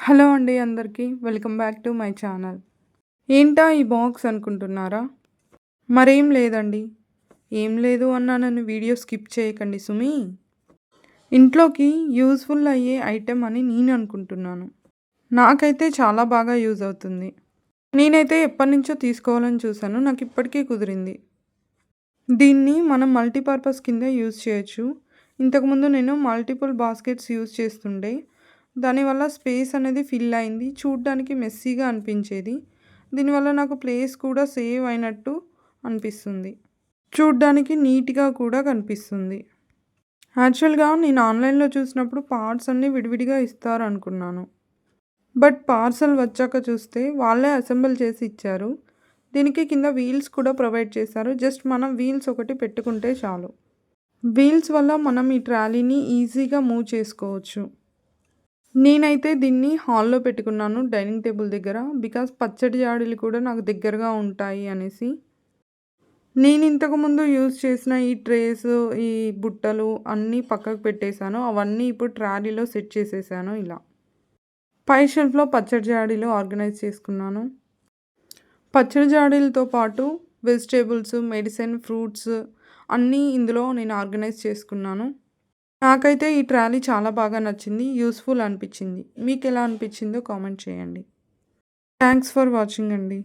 Hello అండి అందరికీ. Welcome back to my channel. ఏంటా ఈ బాక్స్ అనుకుంటున్నారా? మరేం లేదండి. ఏం లేదు అన్నానని వీడియో స్కిప్ చేయకండి సుమి. ఇంట్లోకి యూజ్‌ఫుల్ అయ్యే ఐటెమ్ అని నేను అనుకుంటున్నాను. నాకైతే చాలా బాగా యూజ్ అవుతుంది. నేనైతే ఎప్పటినుంచో తీసుకోవాలని చూశాను. నాకు ఇప్పటికీ కుదిరింది. దీన్ని మనం మల్టీపర్పస్ కింద యూజ్ చేయొచ్చు. ఇంతకుముందు నేను మల్టిపుల్ బాస్కెట్స్ యూజ్ చేస్తుండే. దానివల్ల స్పేస్ అనేది ఫిల్ అయింది. చూడ్డానికి మెస్సీగా అనిపించేది. దీనివల్ల నాకు ప్లేస్ కూడా సేవ్ అయినట్టు అనిపిస్తుంది. చూడ్డానికి నీట్‌గా కూడా కనిపిస్తుంది. యాక్చువల్‌గా నేను ఆన్‌లైన్‌లో చూసినప్పుడు పార్ట్స్ అన్నీ విడివిడిగా ఇస్తారనుకున్నాను. బట్ పార్సెల్ వచ్చాక చూస్తే వాళ్ళే అసెంబుల్ చేసి ఇచ్చారు. దీనికి కింద వీల్స్ కూడా ప్రొవైడ్ చేశారు. జస్ట్ మనం వీల్స్ ఒకటి పెట్టుకుంటే చాలు. వీల్స్ వల్ల మనం ఈ ట్రాలీని ఈజీగా మూవ్ చేసుకోవచ్చు. నేనైతే దీన్ని హాల్‌లో పెట్టుకున్నాను డైనింగ్ టేబుల్ దగ్గర. బికాజ్ పచ్చడి జాడీలు కూడా నాకు దగ్గరగా ఉంటాయి అనేసి. నేను ఇంతకుముందు యూజ్ చేసిన ఈ ట్రేస్, ఈ బుట్టలు అన్నీ పక్కకు పెట్టేశాను. అవన్నీ ఇప్పుడు ట్రాలీలో సెట్ చేసేసాను ఇలా. పై షెల్ఫ్‌లో పచ్చడి జాడీలు ఆర్గనైజ్ చేసుకున్నాను. పచ్చడి జాడీలతో పాటు వెజిటేబుల్స్, మెడిసిన్, ఫ్రూట్స్ అన్నీ ఇందులో నేను ఆర్గనైజ్ చేసుకున్నాను. నాకైతే ఈ ట్రాలీ చాలా బాగా నచ్చింది. యూజ్‌ఫుల్ అనిపించింది. మీకెలా అనిపించిందో కామెంట్ చేయండి. థ్యాంక్స్ ఫర్ వాచింగ్ అండి.